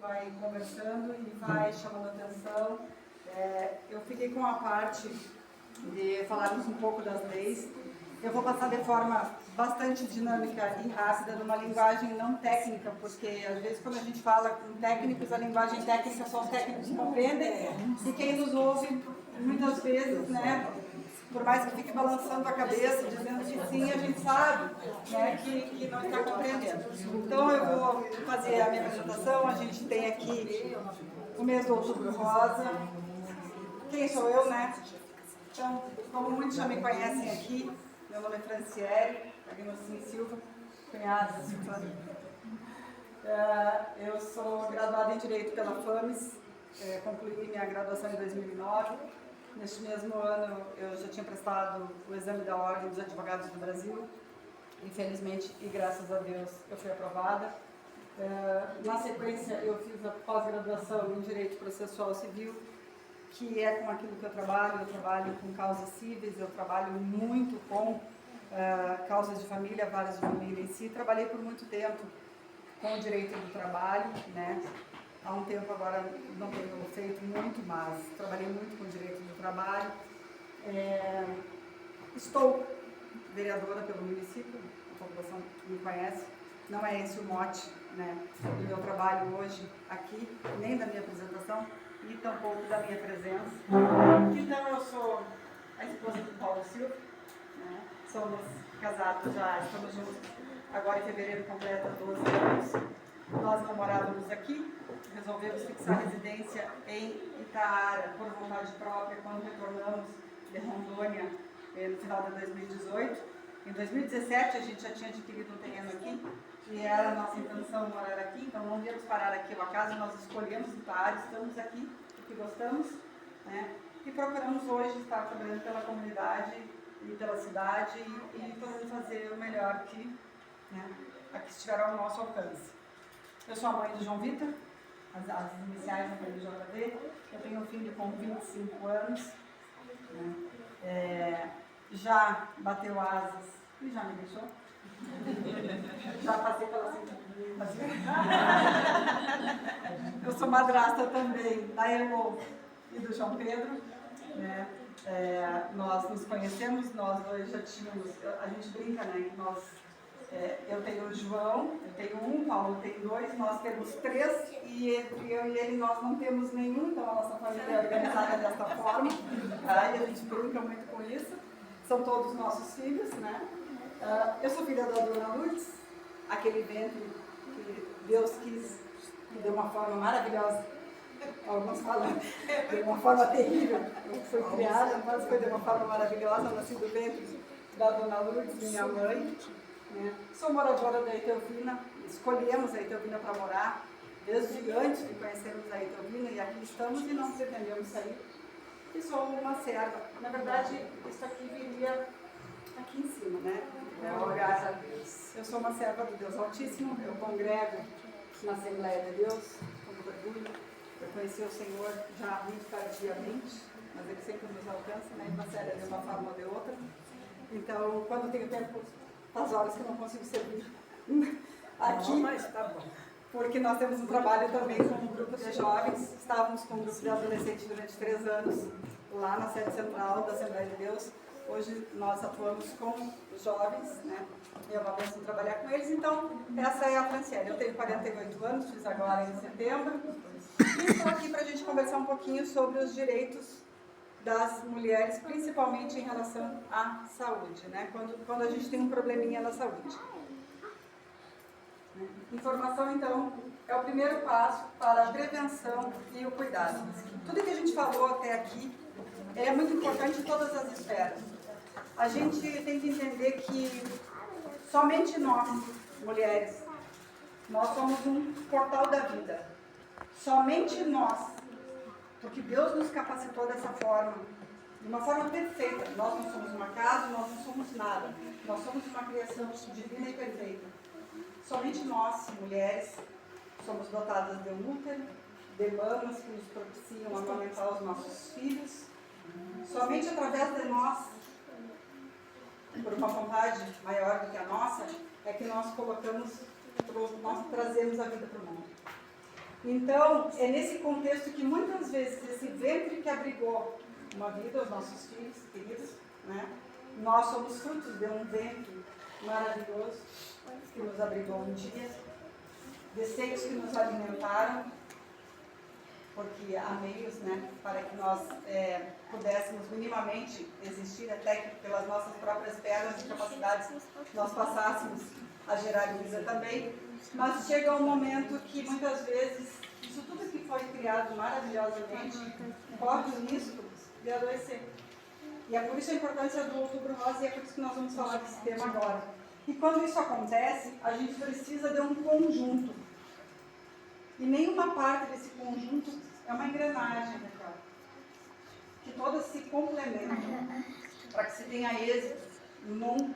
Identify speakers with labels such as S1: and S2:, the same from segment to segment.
S1: vai conversando e vai chamando atenção. Eu fiquei com a parte de falarmos um pouco das leis. Eu vou passar de forma bastante dinâmica e rápida, numa linguagem não técnica, porque às vezes quando a gente fala com técnicos, a linguagem técnica só os técnicos compreendem, e quem nos ouve, muitas vezes, né, por mais que fique balançando a cabeça, dizendo que sim, a gente sabe, né, que não está compreendendo. Então eu vou fazer a minha apresentação. A gente tem aqui o mês do Outubro Rosa. Quem sou eu, né? Então, como muitos já me conhecem aqui, meu nome é Franciele Agnostinho Silva, cunhada da Silvana. Eu sou graduada em Direito pela FAMES, concluí minha graduação em 2009. Neste mesmo ano, eu já tinha prestado o exame da Ordem dos Advogados do Brasil. Infelizmente, e graças a Deus, eu fui aprovada. Na sequência, eu fiz a pós-graduação em Direito Processual Civil, que é com aquilo que eu trabalho com causas cíveis, eu trabalho muito com causas de família, varas de família em si. Trabalhei por muito tempo com o direito do trabalho, né? Há um tempo agora não tenho feito muito, mas trabalhei muito com o direito do trabalho. Estou vereadora pelo município, a população me conhece, não é esse o mote, né, do meu trabalho hoje aqui, nem da minha apresentação, e tampouco da minha presença. Então eu sou a esposa do Paulo Silva, né? Somos casados já, estamos juntos, agora em fevereiro completa 12 anos. Nós não morávamos aqui, resolvemos fixar residência em Itaara por vontade própria quando retornamos de Rondônia no final de 2018. Em 2017 a gente já tinha adquirido um terreno aqui e era a nossa intenção morar aqui, então não viemos parar aqui ao acaso, nós escolhemos Itaara, estamos aqui porque gostamos, né? E procuramos hoje estar trabalhando pela comunidade e pela cidade e podendo fazer o melhor que, né, aqui estiver ao nosso alcance. Eu sou a mãe do João Vitor, as iniciais do JV. Eu tenho um filho com 25 anos, né? Já bateu asas e já me deixou. Já passei pela Eu sou madrasta também da Elo e do João Pedro, né? Nós nos conhecemos, nós dois já tínhamos, a gente brinca, né? Eu tenho o João, eu tenho um, Paulo tem dois, nós temos três, e entre eu e ele nós não temos nenhum, então a nossa família é organizada desta forma, tá? E a gente brinca muito com isso, são todos nossos filhos, né? Eu sou filha da Dona Lourdes, aquele ventre que Deus quis, que deu uma forma maravilhosa, alguns falam de uma forma terrível, foi criada, mas foi de uma forma maravilhosa, nasci do ventre da Dona Lourdes, minha mãe. Sou moradora da Etelvina, escolhemos a Etelvina para morar desde antes de conhecermos a Etelvina, e aqui estamos e não pretendemos sair. E sou uma serva. Na verdade, isso aqui viria aqui em cima, né? Graças a Deus. Eu sou uma serva do Deus Altíssimo, eu congrego na Assembleia de Deus, com muito orgulho. Eu conheci o Senhor já muito tardiamente, mas Ele sempre nos alcança, né? Uma série de uma forma ou de outra. Então, quando tenho tempo, as horas que eu não consigo servir aqui, mas tá bom. Porque nós temos um trabalho também com um grupo de jovens. Estávamos com um grupo de adolescentes durante 3 anos lá na sede central da Assembleia de Deus. Hoje nós atuamos com os jovens, né? E é uma bênção trabalhar com eles. Então, essa é a Franciele. Eu tenho 48 anos, fiz agora em setembro. E estou aqui para a gente conversar um pouquinho sobre os direitos das mulheres, principalmente em relação à saúde, né? Quando a gente tem um probleminha na saúde. Informação, então, é o primeiro passo para a prevenção e o cuidado. Tudo que a gente falou até aqui é muito importante em todas as esferas. A gente tem que entender que somente nós, mulheres, nós somos um portal da vida. Somente nós, porque Deus nos capacitou dessa forma, de uma forma perfeita. Nós não somos uma casa, nós não somos nada. Nós somos uma criação divina e perfeita. Somente nós, mulheres, somos dotadas de um útero, de mamas que nos propiciam amamentar os nossos filhos. Somente através de nós, por uma vontade maior do que a nossa, é que nós trazemos a vida para o mundo. Então, é nesse contexto que muitas vezes esse ventre que abrigou uma vida, os nossos filhos queridos, né? Nós somos frutos de um ventre maravilhoso que nos abrigou um dia, de seios que nos alimentaram, porque há meios, né, para que nós pudéssemos minimamente existir, até que pelas nossas próprias pernas e capacidades nós passássemos a gerar vida também. Mas chega um momento que muitas vezes isso tudo que foi criado maravilhosamente corre o risco de adoecer. E é por isso a importância do Outubro Rosa, e é por isso que nós vamos falar desse tema agora. E quando isso acontece, a gente precisa de um conjunto. E nenhuma parte desse conjunto é uma engrenagem, né, cara? Que todas se complementam para que se tenha êxito num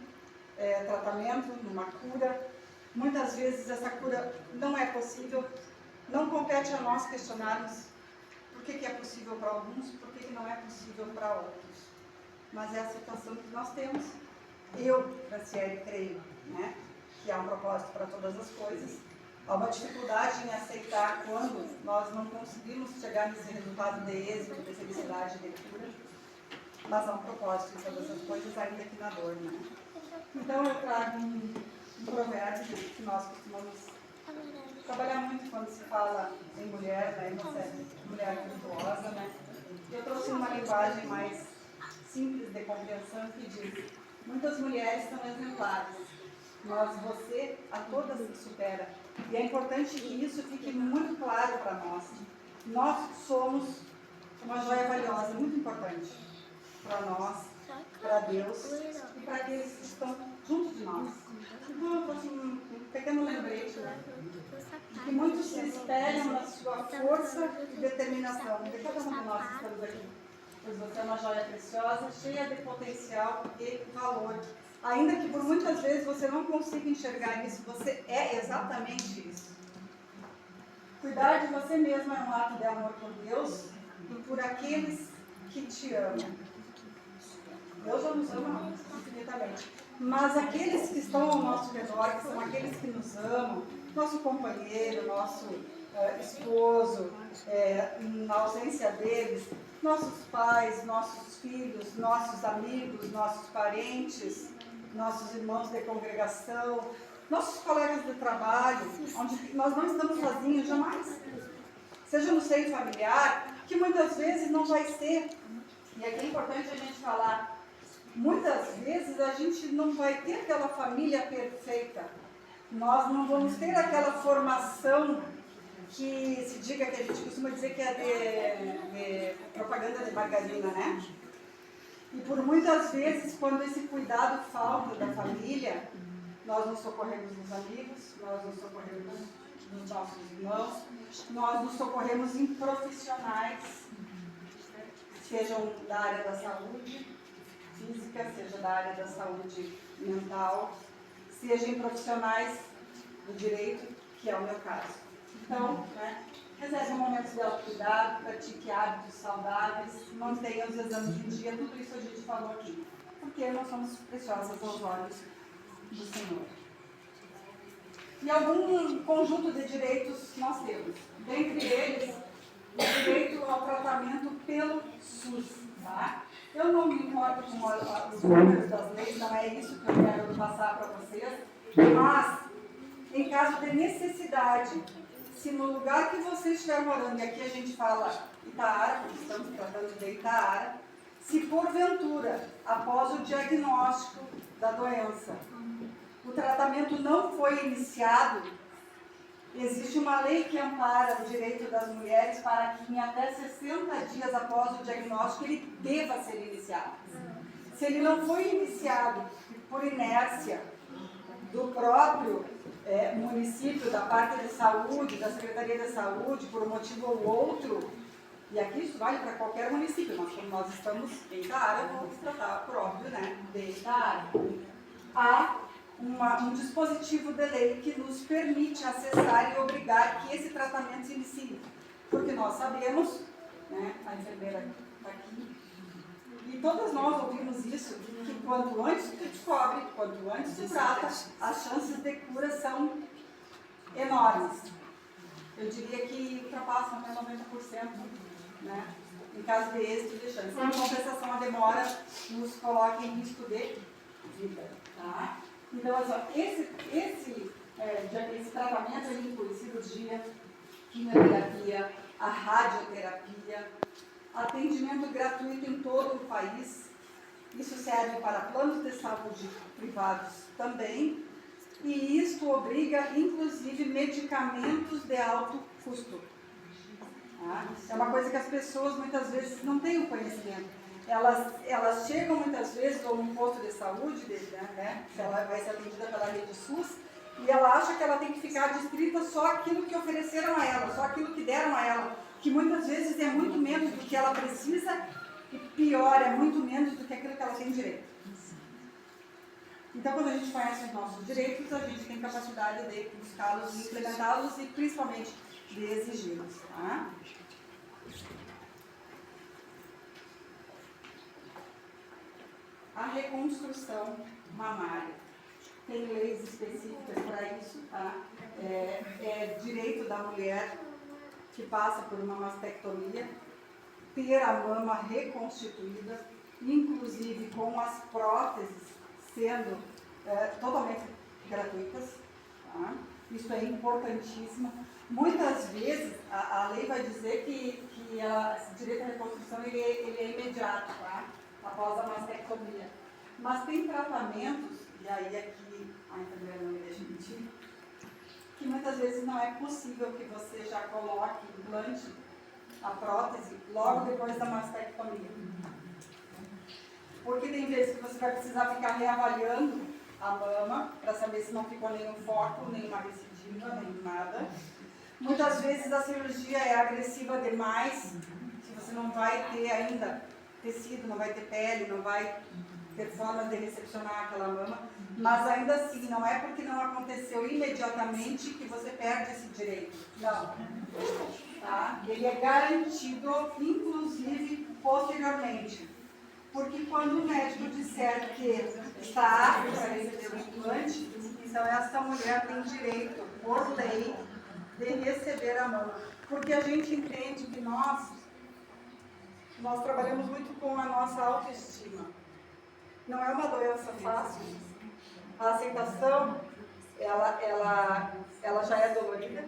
S1: tratamento, numa cura. Muitas vezes essa cura não é possível, não compete a nós questionarmos por que é possível para alguns, por que não é possível para outros. Mas é a situação que nós temos. Eu, Franciele, creio, né, que há um propósito para todas as coisas. Há uma dificuldade em aceitar quando nós não conseguimos chegar nesse resultado de êxito, de felicidade, de cura. Mas há um propósito em todas as coisas, ainda que na dor, né? Então eu trago um provérbio que nós costumamos trabalhar muito quando se fala em mulher, né? Você é mulher virtuosa, né? Eu trouxe uma linguagem mais simples de compreensão que diz: muitas mulheres são exemplares, mas você a todas se supera. E é importante que isso fique muito claro para nós. Nós somos uma joia valiosa, muito importante para nós, para Deus e para aqueles que estão junto de nós. Então eu trouxe um pequeno lembrete, né? Que muitos se espelham na sua força e determinação. De cada um de nós que estamos aqui. Pois você é uma joia preciosa, cheia de potencial e valor. Ainda que por muitas vezes você não consiga enxergar isso, você é exatamente isso. Cuidar de você mesmo é um ato de amor por Deus e por aqueles que te amam. Deus já nos ama infinitamente. Mas aqueles que estão ao nosso redor, que são aqueles que nos amam, nosso companheiro, nosso esposo, na ausência deles, nossos pais, nossos filhos, nossos amigos, nossos parentes, nossos irmãos de congregação, nossos colegas de trabalho, onde nós não estamos sozinhos jamais. Seja no seio familiar, que muitas vezes não vai ser. E aqui é importante a gente falar, muitas vezes a gente não vai ter aquela família perfeita. Nós não vamos ter aquela formação que se diga, que a gente costuma dizer que é de propaganda de margarina, né? E por muitas vezes, quando esse cuidado falta da família, nós nos socorremos dos amigos, nós nos socorremos dos nossos irmãos, nós nos socorremos em profissionais, sejam da área da saúde física, seja da área da saúde mental, seja em profissionais do direito, que é o meu caso. Então, né, reserve momentos de autocuidado, pratique hábitos saudáveis, mantenha os exames em dia, tudo isso a gente falou aqui, porque nós somos preciosas aos olhos do Senhor. E algum conjunto de direitos nós temos. Dentre eles, o direito ao tratamento pelo SUS. Tá? Eu não me importo com os números das leis, não é isso que eu quero passar para vocês, mas, em caso de necessidade, se no lugar que você estiver morando, e aqui a gente fala Itaara, porque estamos tratando de Itaara, se porventura, após o diagnóstico da doença, o tratamento não foi iniciado, existe uma lei que ampara o direito das mulheres para que em até 60 dias após o diagnóstico ele deva ser iniciado. Se ele não foi iniciado por inércia do próprio município, da parte de saúde, da Secretaria de Saúde, por um motivo ou outro, e aqui isso vale para qualquer município, mas como nós estamos em Itaara, vamos tratar próprio, né, de Itaara. Há um dispositivo de lei que nos permite acessar e obrigar que esse tratamento se inicie. Porque nós sabemos, né, a enfermeira está aqui, e todas nós ouvimos isso, que quanto antes tu descobre, quanto antes tu trata, as chances de cura são enormes. eu diria que ultrapassam até 90%, né? Em caso de êxito de chance. Sem compensação, a demora nos coloca em risco de vida, tá? Então, assim, esse tratamento ele inclui cirurgia, quimioterapia, a radioterapia, atendimento gratuito em todo o país. Isso serve para planos de saúde privados também. E isto obriga, inclusive, medicamentos de alto custo. Tá? É uma coisa que as pessoas muitas vezes não têm o conhecimento. Elas chegam muitas vezes ou num posto de saúde, né? Ela vai ser atendida pela rede SUS, e ela acha que ela tem que ficar distrita só aquilo que ofereceram a ela, só aquilo que deram a ela, que muitas vezes é muito menos do que ela precisa e pior, é muito menos do que aquilo que ela tem direito. Então, quando a gente conhece os nossos direitos, a gente tem capacidade de buscá-los, implementá-los e principalmente de exigi-los. Tá? A reconstrução mamária. Tem leis específicas para isso, tá? É direito da mulher que passa por uma mastectomia ter a mama reconstituída, inclusive com as próteses sendo totalmente gratuitas. Tá? Isso é importantíssimo. Muitas vezes a lei vai dizer que esse direito à reconstrução ele é imediato, tá? Após a mastectomia. Mas tem tratamentos, e aí aqui a enfermeira não me deixa mentir, que muitas vezes não é possível que você já coloque, implante a prótese logo depois da mastectomia. Porque tem vezes que você vai precisar ficar reavaliando a mama para saber se não ficou nenhum foco, nenhuma recidiva, nem nada. Muitas vezes a cirurgia é agressiva demais, se você não vai ter ainda tecido, não vai ter pele, não vai ter forma de recepcionar aquela mama, mas ainda assim, não é porque não aconteceu imediatamente que você perde esse direito. Não. Tá? Ele é garantido, inclusive, posteriormente. Porque quando o médico disser que está apto para receber o implante, então essa mulher tem direito, por lei, de receber a mama. Porque a gente entende que nós trabalhamos muito com a nossa autoestima. Não é uma doença fácil. A aceitação, ela já é dolorida.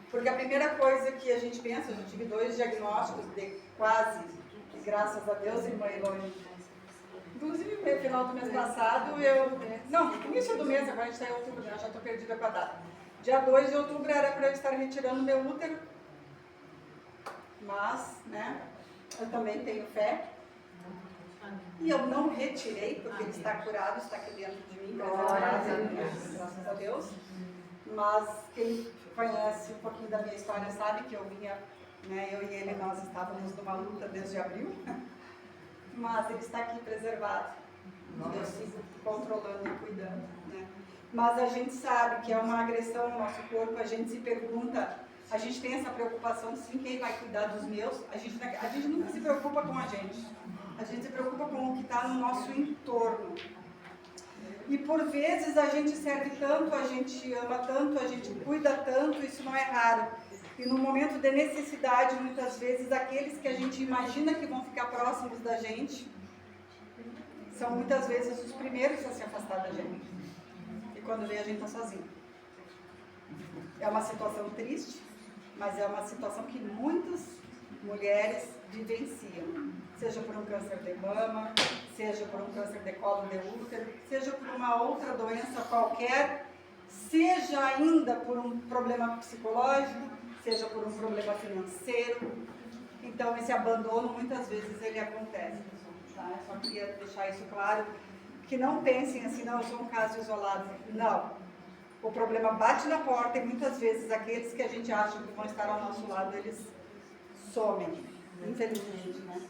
S1: Porque a primeira coisa que a gente pensa, eu tive 2 diagnósticos de quase, graças a Deus, irmã Elone. Inclusive, no final do mês passado, não, início do mês, agora a gente está em outubro, né? Já estou perdida com a data. Dia 2 de outubro era para eu estar retirando meu útero. Mas, né, eu também tenho fé. E eu não retirei, porque ele está curado, está aqui dentro de mim, graças a Deus. Mas quem conhece um pouquinho da minha história sabe que eu vinha, né, eu e ele, nós estávamos numa luta desde abril, mas ele está aqui preservado. Eu sigo controlando e cuidando. Né? Mas a gente sabe que é uma agressão ao nosso corpo, a gente se pergunta, a gente tem essa preocupação, sim, quem vai cuidar dos meus? A gente nunca se preocupa com a gente se preocupa com o que está no nosso entorno. E por vezes a gente serve tanto, a gente ama tanto, a gente cuida tanto, isso não é raro. E no momento de necessidade, muitas vezes, aqueles que a gente imagina que vão ficar próximos da gente, são muitas vezes os primeiros a se afastar da gente. E quando vem, a gente está sozinho. É uma situação triste, mas é uma situação que muitas mulheres vivenciam. Seja por um câncer de mama, seja por um câncer de colo de útero, seja por uma outra doença qualquer, seja ainda por um problema psicológico, seja por um problema financeiro. Então, esse abandono, muitas vezes, ele acontece. Tá? Eu só queria deixar isso claro, que não pensem assim, não, eu sou um caso isolado. Não. O problema bate na porta e, muitas vezes, aqueles que a gente acha que vão estar ao nosso lado, eles somem, infelizmente, né?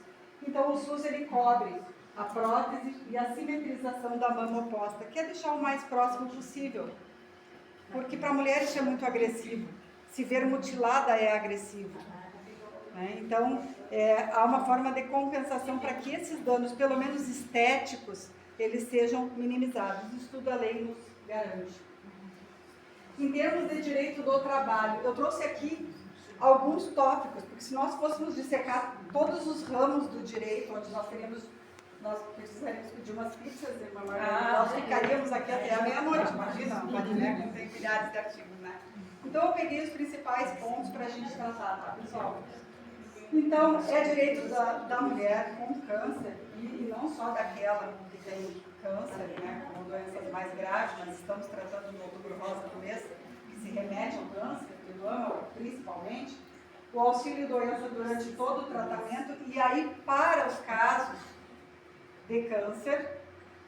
S1: Então, o SUS, ele cobre a prótese e a simetrização da mama oposta, que é deixar o mais próximo possível. Porque para a mulher isso é muito agressivo. Se ver mutilada é agressivo. Né? Então, há uma forma de compensação para que esses danos, pelo menos estéticos, eles sejam minimizados. Isso tudo a lei nos garante. Em termos de direito do trabalho, eu trouxe aqui alguns tópicos, porque se nós fôssemos dissecar todos os ramos do direito, onde nós precisaríamos pedir umas pizzas, irmã Margarida, nós ficaríamos aqui até a meia-noite, imagina, né? Não tem milhares de artigos, né? Então eu peguei os principais pontos para a gente tratar, tá, pessoal? Então, é direito da mulher com câncer, e não só daquela que tem câncer, né, com doenças mais graves, mas estamos tratando no Outubro Rosa do mês, que se remete ao câncer, de mama principalmente, o auxílio-doença durante todo o tratamento, e aí para os casos de câncer,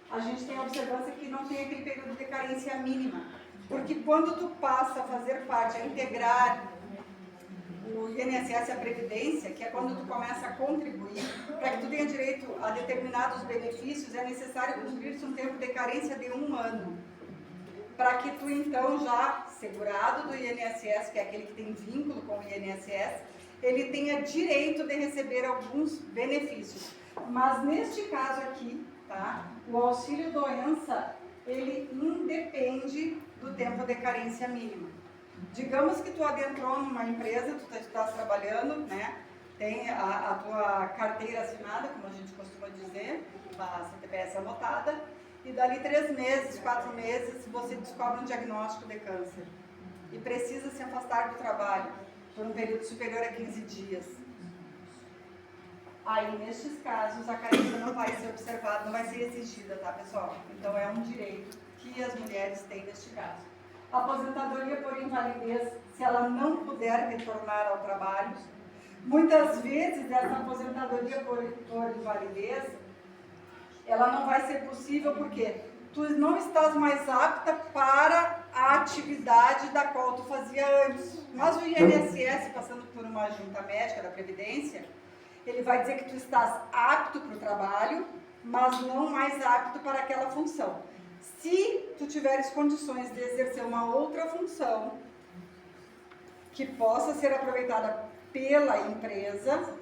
S1: a gente tem a observância que não tem aquele período de carência mínima, porque quando tu passa a fazer parte, a integrar o INSS e a Previdência, que é quando tu começa a contribuir, para que tu tenha direito a determinados benefícios, é necessário cumprir-se um tempo de carência de 1 ano. Para que tu, então, já segurado do INSS, que é aquele que tem vínculo com o INSS, ele tenha direito de receber alguns benefícios. Mas neste caso aqui, tá, o auxílio-doença, ele independe do tempo de carência mínima. Digamos que tu adentrou numa empresa, tu estás trabalhando, né? Tem a tua carteira assinada, como a gente costuma dizer, a CTPS anotada, e dali 3 meses, 4 meses, você descobre um diagnóstico de câncer e precisa se afastar do trabalho por um período superior a 15 dias. Aí, nestes casos, a carência não vai ser observada, não vai ser exigida, tá, pessoal? Então, é um direito que as mulheres têm neste caso. Aposentadoria por invalidez, se ela não puder retornar ao trabalho. Muitas vezes, essa aposentadoria por invalidez, ela não vai ser possível porque tu não estás mais apta para a atividade da qual tu fazia antes. Mas o INSS, passando por uma junta médica da Previdência, ele vai dizer que tu estás apto para o trabalho, mas não mais apto para aquela função. Se tu tiveres condições de exercer uma outra função que possa ser aproveitada pela empresa,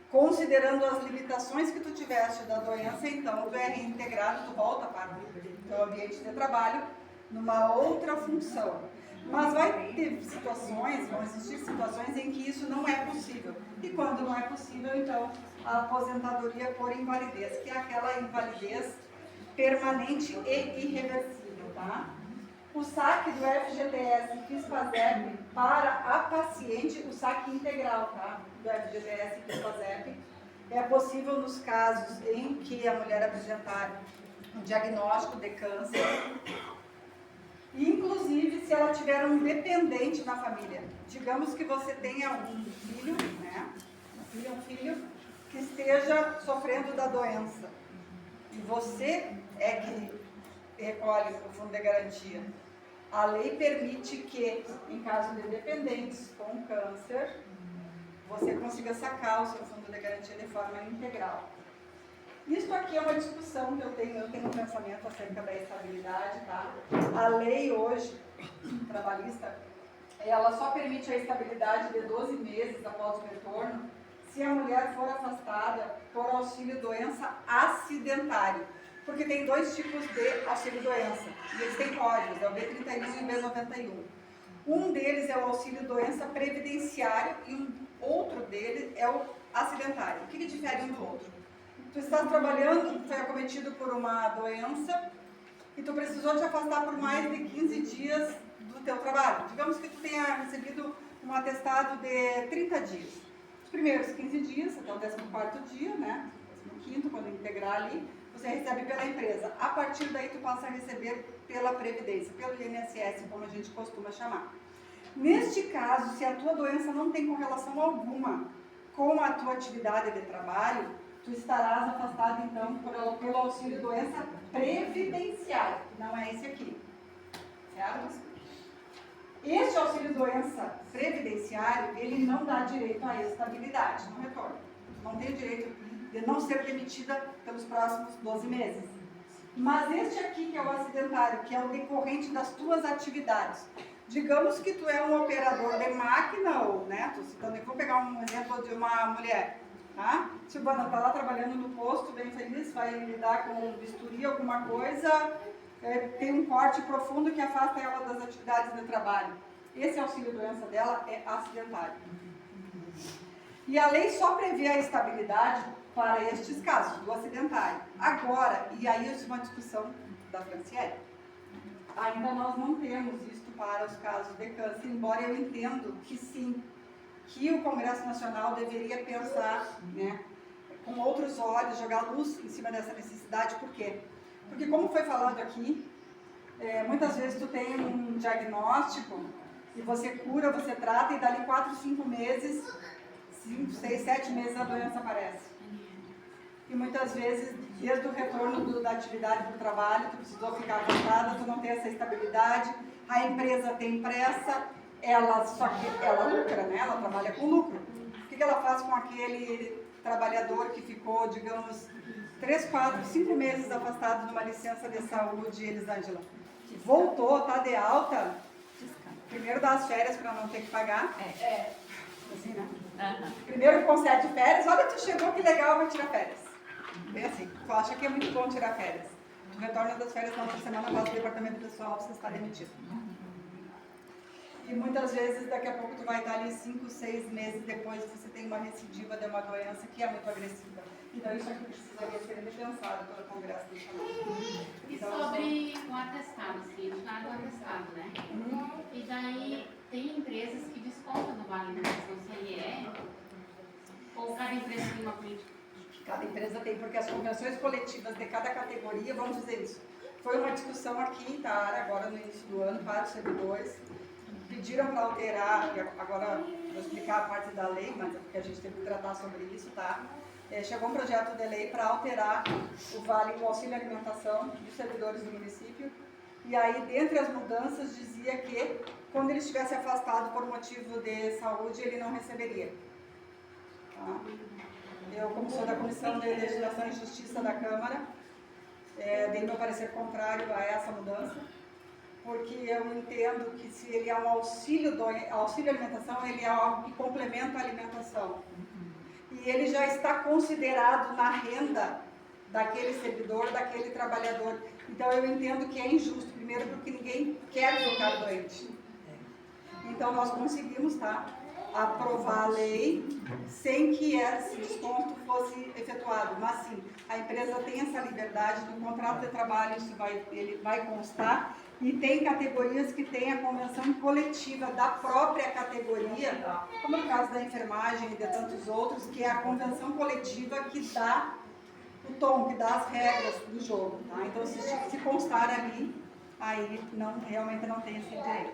S1: considerando as limitações que tu tiveste da doença, então tu é reintegrado, tu volta para o teu ambiente de trabalho numa outra função. Mas vai ter situações, vão existir situações em que isso não é possível. E quando não é possível, então, a aposentadoria por invalidez, que é aquela invalidez permanente e irreversível, tá? O saque do FGTS e FISPASEP para a paciente, o saque integral, tá? Do FGTS e FISPASEP é possível nos casos em que a mulher apresentar um diagnóstico de câncer, inclusive se ela tiver um dependente na família. Digamos que você tenha um filho, né? Um filho que esteja sofrendo da doença e você é que recolhe o fundo de garantia. A lei permite que, em caso de dependentes com câncer, você consiga sacar o seu fundo de garantia de forma integral. Isso aqui é uma discussão que eu tenho um pensamento acerca da estabilidade, tá? A lei hoje, trabalhista, ela só permite a estabilidade de 12 meses após o retorno se a mulher for afastada por auxílio-doença acidentário. Porque tem 2 tipos de auxílio-doença, e eles têm códigos, é o B31 e o B91. Um deles é o auxílio-doença previdenciário e um outro deles é o acidentário. O que difere um do outro? Tu estás trabalhando, foi acometido por uma doença e tu precisou te afastar por mais de 15 dias do teu trabalho. Digamos que tu tenha recebido um atestado de 30 dias. Os primeiros 15 dias, até o 14º dia, né? 15º, quando integrar ali, você recebe pela empresa. A partir daí, tu passa a receber pela Previdência, pelo INSS, como a gente costuma chamar. Neste caso, se a tua doença não tem correlação alguma com a tua atividade de trabalho, tu estarás afastado, então, pelo auxílio-doença previdenciário, que não é esse aqui. Certo? Este auxílio-doença previdenciário, ele não dá direito à estabilidade no retorno. Tu não tem o direito de não ser demitida pelos próximos 12 meses. Mas este aqui, que é o acidentário, que é o decorrente das tuas atividades. Digamos que tu é um operador de máquina, ou, né, tô citando aqui, vou pegar um exemplo de uma mulher, tá? Silvana está lá trabalhando no posto, bem feliz, vai lidar com bisturi, alguma coisa, tem um corte profundo que afasta ela das atividades do trabalho. Esse auxílio-doença dela é acidentário. E a lei só prevê a estabilidade para estes casos, do acidentário. Agora, e aí isso é uma discussão da Franciele, ainda nós não temos isto para os casos de câncer, embora eu entendo que sim, que o Congresso Nacional deveria pensar, né, com outros olhos, jogar luz em cima dessa necessidade. Por quê? Porque como foi falado aqui, muitas vezes tu tem um diagnóstico e você cura, você trata e dali 4, 5 meses, 5, 6, 7 meses a doença aparece. E muitas vezes, desde o retorno da atividade do trabalho, tu precisou ficar afastada, tu não tem essa estabilidade, a empresa tem pressa, ela lucra, né? Ela trabalha com lucro. O que ela faz com aquele trabalhador que ficou, digamos, 3, 4, 5 meses afastado de uma licença de saúde, Elisângela? Voltou, está de alta, primeiro dá as férias para não ter que pagar. Assim, né? Primeiro concede férias, olha, tu chegou, que legal, vai tirar férias. Bem assim, tu acha que é muito bom tirar férias. Tu retorna das férias na outra semana, vai ao departamento pessoal, você está demitido. E muitas vezes, daqui a pouco, tu vai estar ali 5, 6 meses depois, você tem uma recidiva de uma doença que é muito agressiva. Então, isso aqui precisaria ser repensado pelo Congresso Nacional.
S2: E sobre o atestado, assim, o do atestado, né? E daí, tem empresas que descontam no Vale Alimentação, se ele é, ou cada empresa tem uma política?
S1: Cada empresa tem, porque as convenções coletivas de cada categoria, vamos dizer isso. Foi uma discussão aqui em Tara, agora no início do ano, para os servidores. Pediram para alterar, agora vou explicar a parte da lei, mas é porque a gente teve que tratar sobre isso, tá? Chegou um projeto de lei para alterar o auxílio alimentação dos servidores do município. E aí, dentre as mudanças, dizia que quando ele estivesse afastado por motivo de saúde, ele não receberia. Tá? Eu, como sou da Comissão de Legislação e Justiça da Câmara, dei meu parecer contrário a essa mudança, porque eu entendo que se ele é um auxílio alimentação, ele é algo que complementa a alimentação. E ele já está considerado na renda daquele servidor, daquele trabalhador. Então eu entendo que é injusto, primeiro porque ninguém quer ficar doente. Então nós conseguimos, tá, aprovar a lei sem que esse desconto fosse efetuado. Mas sim, a empresa tem essa liberdade, no contrato de trabalho ele vai constar, e tem categorias que têm a convenção coletiva da própria categoria, como no caso da enfermagem e de tantos outros, que é a convenção coletiva que dá o tom, que dá as regras do jogo. Tá? Então, se constar ali, aí realmente não tem esse direito.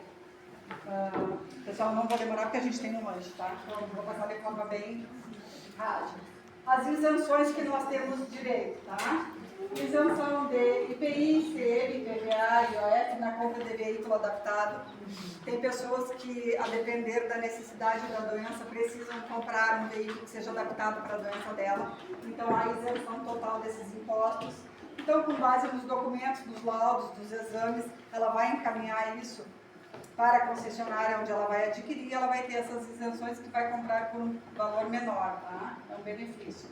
S1: Pessoal, não vou demorar porque a gente tem um lanche, tá? Então, vou passar de forma bem rápida. As isenções que nós temos direito, tá? Isenção de IPI, ICM, IPVA, IOF na compra de veículo adaptado. Tem pessoas que, a depender da necessidade da doença, precisam comprar um veículo que seja adaptado para a doença dela. Então, há isenção total desses impostos. Então, com base nos documentos, nos laudos, dos exames, ela vai encaminhar isso para a concessionária onde ela vai adquirir, ela vai ter essas isenções que vai comprar por um valor menor, tá? É um benefício.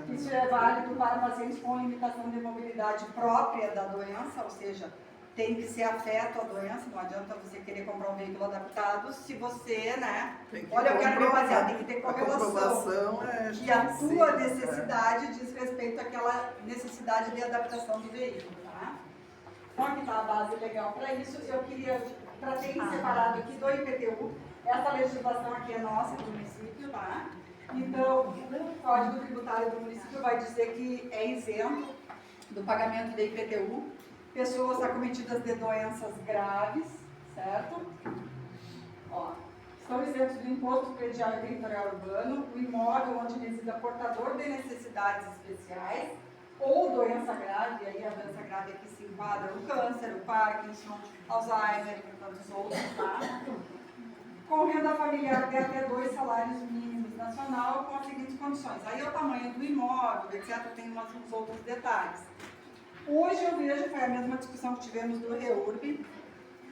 S1: Isso é válido para pacientes com limitação de mobilidade própria da doença, ou seja, tem que ser afeto à doença, não adianta você querer comprar um veículo adaptado se você, né? Olha, eu quero ver baseado, tem que ter correlação. Que a tua necessidade diz respeito àquela necessidade de adaptação do veículo, tá? Então aqui está a base legal para isso. Eu queria, para ter separado aqui do IPTU, essa legislação aqui é nossa, do município, tá? Então, o Código Tributário do município vai dizer que é isento do pagamento de IPTU pessoas acometidas de doenças graves, certo? Ó, estão isentos do imposto predial e territorial urbano, o imóvel onde resida portador de necessidades especiais ou doença grave, aí a doença grave aqui se enquadra o câncer, o Parkinson, Alzheimer e tantos outros, tá? Com renda familiar de até 2 salários mínimos nacional, com as seguintes condições. Aí é o tamanho do imóvel, etc., tem uns outros detalhes. Hoje eu vejo, foi a mesma discussão que tivemos do REURB,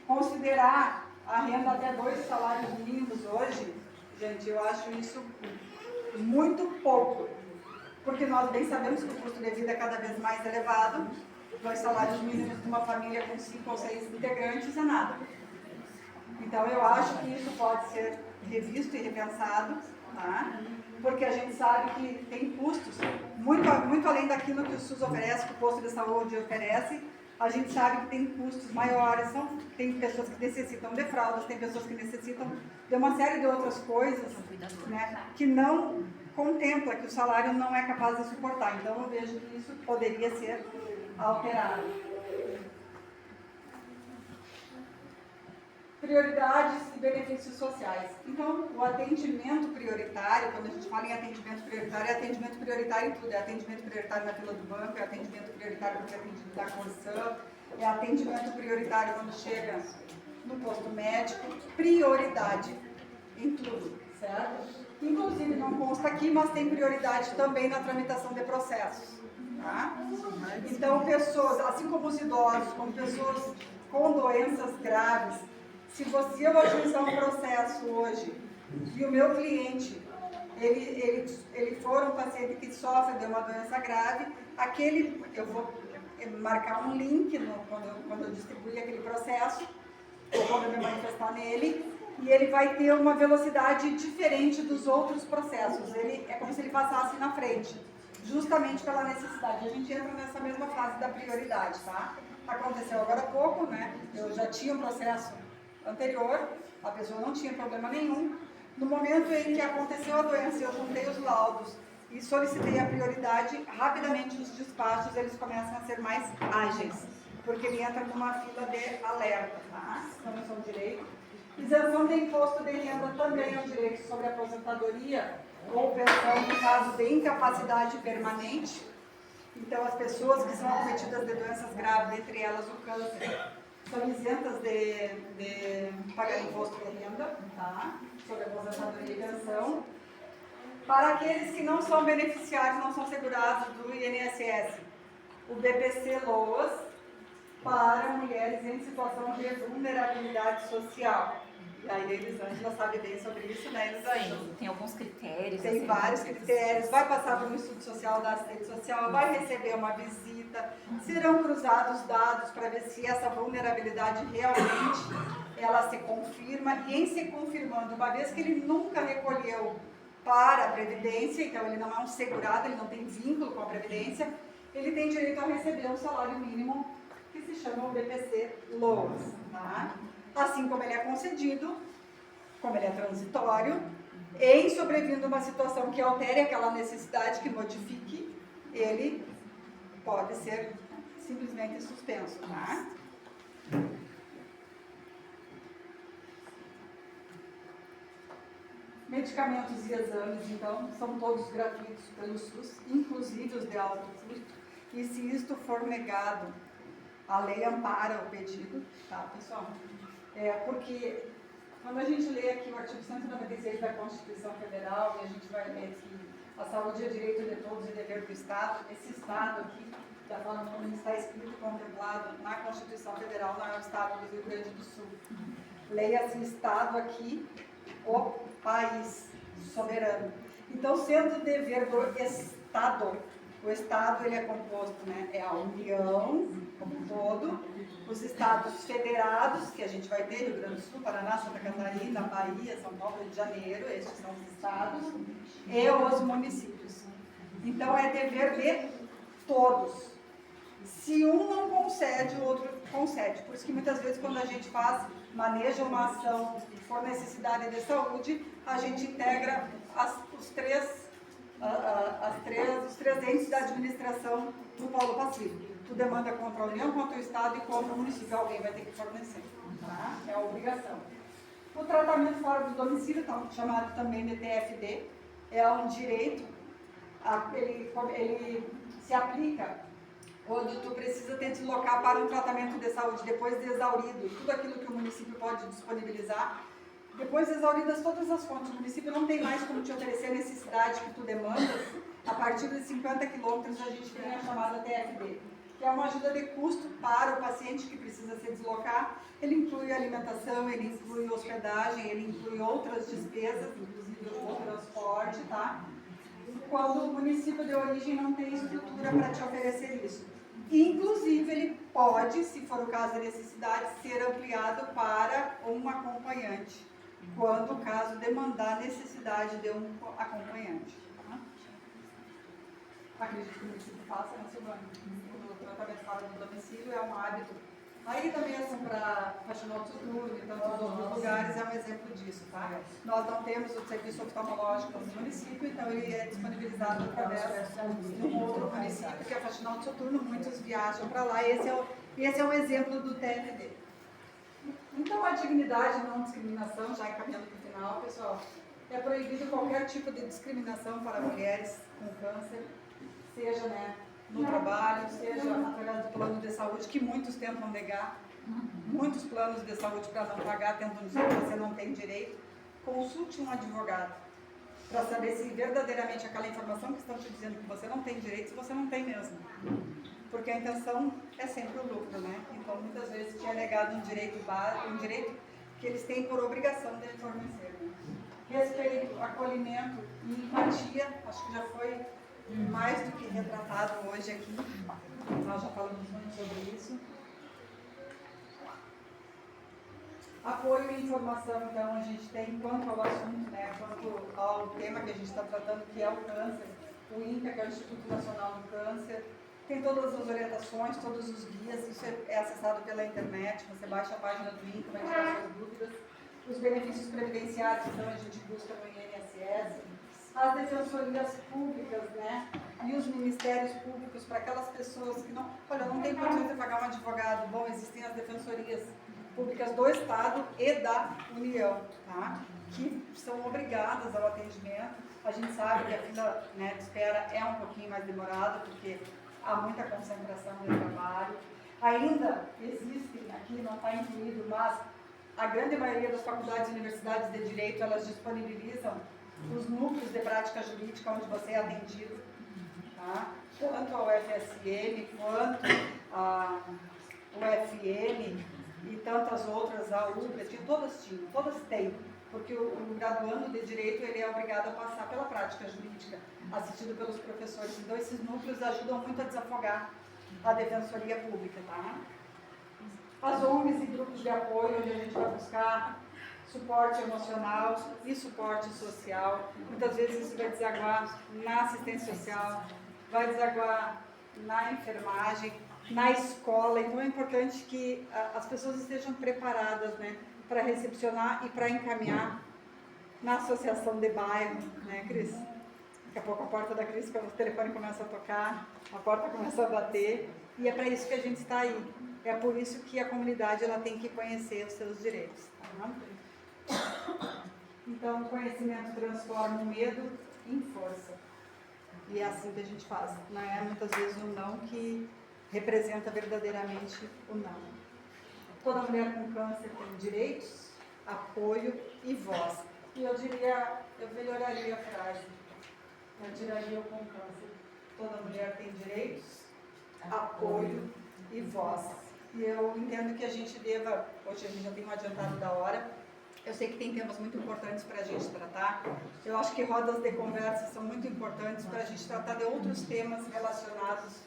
S1: considerar a renda até 2 salários mínimos hoje, gente, eu acho isso muito pouco, porque nós bem sabemos que o custo de vida é cada vez mais elevado, 2 salários mínimos de uma família com 5 ou 6 integrantes é nada. Então, eu acho que isso pode ser revisto e repensado, tá? Porque a gente sabe que tem custos, muito além daquilo que o SUS oferece, que o posto de saúde oferece, a gente sabe que tem custos maiores, tem pessoas que necessitam de fraldas, tem pessoas que necessitam de uma série de outras coisas, né, que não contempla, que o salário não é capaz de suportar. Então, eu vejo que isso poderia ser alterado. Prioridades e benefícios sociais. Então, o atendimento prioritário, quando a gente fala em atendimento prioritário, é atendimento prioritário em tudo. É atendimento prioritário na fila do banco, é atendimento prioritário quando é atendido da Corsã, é atendimento prioritário quando chega no posto médico. Prioridade em tudo, certo? Inclusive, não consta aqui, mas tem prioridade também na tramitação de processos. Tá? Então, pessoas, assim como os idosos, como pessoas com doenças graves, se eu ajuizar um processo hoje e o meu cliente, ele for um paciente que sofre de uma doença grave, eu vou marcar um link quando eu distribuir aquele processo, ou quando eu me manifestar nele, e ele vai ter uma velocidade diferente dos outros processos. É como se ele passasse na frente, justamente pela necessidade. A gente entra nessa mesma fase da prioridade, tá? Aconteceu agora há pouco, né? Eu já tinha um processo anterior, a pessoa não tinha problema nenhum. No momento em que aconteceu a doença, eu juntei os laudos e solicitei a prioridade, rapidamente os despachos eles começam a ser mais ágeis, porque ele entra numa fila de alerta, tá? Então, é um direito. Isenção de imposto de renda também é um direito sobre aposentadoria ou pensão no caso de incapacidade permanente. Então, as pessoas que são acometidas de doenças graves, entre elas o câncer, são isentas de pagar imposto de renda, tá? Sobre aposentadoria e pensão. Para aqueles que não são beneficiários, não são segurados do INSS, o BPC-LOAS, para mulheres em situação de vulnerabilidade social. E aí, Elisângela sabe bem sobre isso, né, Elisângela?
S3: Sim, tem alguns critérios.
S1: Tem vários critérios, vai passar por um estudo social da assistente social, vai receber uma visita, serão cruzados dados para ver se essa vulnerabilidade realmente ela se confirma, e em se confirmando, uma vez que ele nunca recolheu para a Previdência, então ele não é um segurado, ele não tem vínculo com a Previdência, ele tem direito a receber um salário mínimo que se chama o BPC-LOAS, tá? Assim como ele é concedido, como ele é transitório, em sobrevindo uma situação que altere aquela necessidade, que modifique, ele pode ser simplesmente suspenso, tá? Medicamentos e exames, então, são todos gratuitos pelo SUS, inclusive os de alto custo, e se isto for negado, a lei ampara o pedido, tá, pessoal? Porque quando a gente lê aqui o artigo 196 da Constituição Federal, e a gente vai ler que a saúde é direito de todos e dever do Estado, esse Estado aqui, da forma como está escrito e contemplado na Constituição Federal, não é o Estado do Rio Grande do Sul. Leia-se Estado aqui, o país soberano. Então, sendo dever do Estado, o Estado ele é composto, né, é a União como um todo, os Estados federados, que a gente vai ter, Rio Grande do Sul, Paraná, Santa Catarina, Bahia, São Paulo, Rio de Janeiro, estes são os Estados, e os municípios. Então, é dever de todos. Se um não concede, o outro concede. Por isso que muitas vezes quando a gente maneja uma ação por necessidade de saúde, a gente integra os três entes da administração do polo passivo. Tu demanda contra a União, contra o Estado e contra o município. Alguém vai ter que fornecer. Tá? É a obrigação. O tratamento fora do domicílio, chamado também de TFD, é um direito, ele se aplica quando tu precisa te deslocar para um tratamento de saúde depois de exaurido tudo aquilo que o município pode disponibilizar. Depois de exauridas todas as fontes, o município não tem mais como te oferecer a necessidade que tu demandas. A partir de 50 quilômetros a gente tem a chamada TFD, que é uma ajuda de custo para o paciente que precisa se deslocar. Ele inclui alimentação, ele inclui hospedagem, ele inclui outras despesas, inclusive o transporte, tá? Quando o município de origem não tem estrutura para te oferecer isso. Inclusive, ele pode, se for o caso da necessidade, ser ampliado para um acompanhante, quando o caso demandar a necessidade de um acompanhante. Tá? Acredito que o município faça, né, Silvana? O tratamento fora do domicílio é um hábito. Aí também, assim, para faxinal soturno e tantos outros lugares, é um exemplo disso, tá? Nós não temos o serviço oftalmológico no município, então ele é disponibilizado através de um outro município, que é faxinal soturno, muitos viajam para lá, e esse é um exemplo do TND. Então, a dignidade, não discriminação, já encaminhando para o final, pessoal, é proibido qualquer tipo de discriminação para mulheres com câncer, seja, né, no trabalho, seja através do plano de saúde, que muitos tentam negar, muitos planos de saúde para não pagar, tentam dizer que você não tem direito. Consulte um advogado para saber se verdadeiramente aquela informação que estão te dizendo que você não tem direito, se você não tem mesmo. Porque a intenção é sempre o lucro, né? Então, muitas vezes te é negado um direito básico, um direito que eles têm por obrigação de fornecer. Né? Respeito, acolhimento e empatia, acho que já foi mais do que retratado hoje aqui. Nós já falamos muito sobre isso. Apoio e informação, então, a gente tem quanto ao assunto, né, quanto ao tema que a gente está tratando, que é o câncer, o INCA, que é o Instituto Nacional do Câncer, tem todas as orientações, todos os guias, isso é acessado pela internet, você baixa a página do INCA, vai tirar suas dúvidas. Os benefícios previdenciários, então, a gente busca no INSS, as defensorias públicas, né, e os ministérios públicos para aquelas pessoas que não, olha, não tem condições de pagar um advogado. Bom, existem as defensorias públicas do Estado e da União, tá? Que são obrigadas ao atendimento. A gente sabe que a fila, né, de espera é um pouquinho mais demorada, porque há muita concentração de trabalho. Ainda existem, aqui não está incluído, mas a grande maioria das faculdades e universidades de Direito, elas disponibilizam os núcleos de prática jurídica onde você é atendido, tá? Quanto ao FSM, quanto ao UFM e tantas outras, a UBRA, todas têm, porque o graduando de Direito ele é obrigado a passar pela prática jurídica, assistido pelos professores. Então, esses núcleos ajudam muito a desafogar a defensoria pública, tá? As ONGs e grupos de apoio, onde a gente vai buscar suporte emocional e suporte social. Muitas vezes isso vai desaguar na assistência social, vai desaguar na enfermagem, na escola. Então é importante que as pessoas estejam preparadas, né, para recepcionar e para encaminhar na associação de bairro, né, Cris? Daqui a pouco a porta da Cris, quando o telefone começa a tocar, a porta começa a bater, e é para isso que a gente está aí. É por isso que a comunidade ela tem que conhecer os seus direitos. Tá? Então, o conhecimento transforma o medo em força. E é assim que a gente faz. Não é muitas vezes o não que representa verdadeiramente o não. Toda mulher com câncer tem direitos, apoio e voz. E eu melhoraria a frase. Eu tiraria o com câncer. Toda mulher tem direitos, apoio e voz. E eu entendo que a gente deva, hoje a gente já tem um adiantado da hora, eu sei que tem temas muito importantes para a gente tratar. Eu acho que rodas de conversa são muito importantes para a gente tratar de outros temas relacionados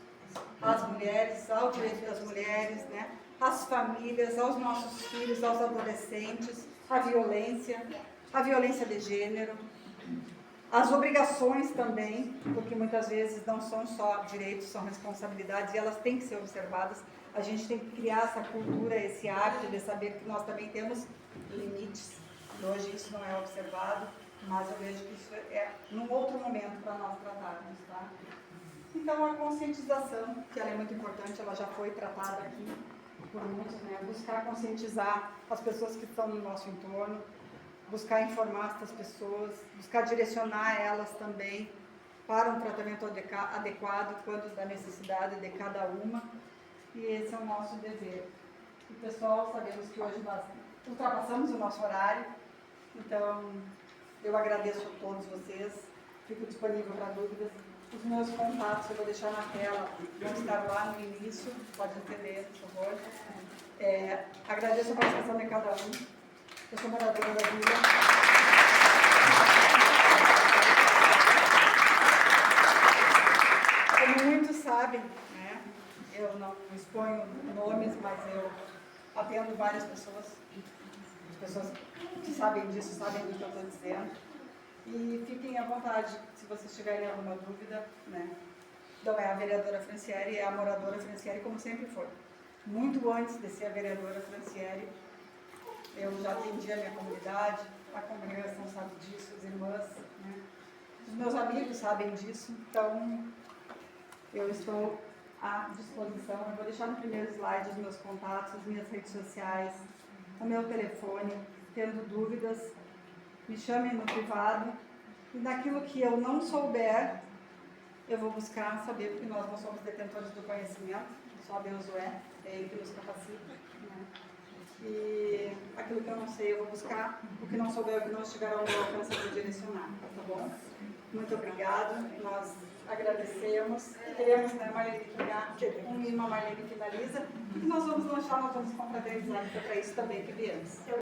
S1: às mulheres, ao direito das mulheres, né? Às famílias, aos nossos filhos, aos adolescentes, à violência de gênero, as obrigações também, porque muitas vezes não são só direitos, são responsabilidades e elas têm que ser observadas. A gente tem que criar essa cultura, esse hábito de saber que nós também temos limites. Hoje isso não é observado, mas eu vejo que isso é num outro momento para nós tratarmos, tá? Então a conscientização, que ela é muito importante, ela já foi tratada aqui por muitos, né? Buscar conscientizar as pessoas que estão no nosso entorno, buscar informar essas pessoas, buscar direcionar elas também para um tratamento adequado quando da necessidade de cada uma. E esse é o nosso dever. E pessoal, sabemos que hoje nós ultrapassamos o nosso horário, então eu agradeço a todos vocês, fico disponível para dúvidas. Os meus contatos eu vou deixar na tela, vão estar lá no início, pode entender, por favor. Agradeço a participação de cada um. Eu sou moradora da vila. Como muitos sabem, né, eu não exponho nomes, mas eu atendo várias pessoas. As pessoas que sabem disso, sabem do que eu estou dizendo. E fiquem à vontade, se vocês tiverem alguma dúvida, né? Não é a vereadora Francieri, é a moradora Francieri, como sempre foi. Muito antes de ser a vereadora Francieri, eu já atendi a minha comunidade, a congregação sabe disso, as irmãs, né? Os meus amigos sabem disso, então eu estou à disposição. Eu vou deixar no primeiro slide os meus contatos, as minhas redes sociais, o meu telefone. Tendo dúvidas, me chamem no privado. E naquilo que eu não souber, eu vou buscar saber, porque nós não somos detentores do conhecimento, só Deus o é Ele que nos capacita, né? E aquilo que eu não sei, eu vou buscar, o que não souber, o que não estiver ao meu alcance, eu vou direcionar, tá bom? Muito obrigada, nós agradecemos e queremos, né, Marlene, uma Marlene finaliza, e nós vamos lanchar, nós vamos confraternizar, porque é para isso também que viemos.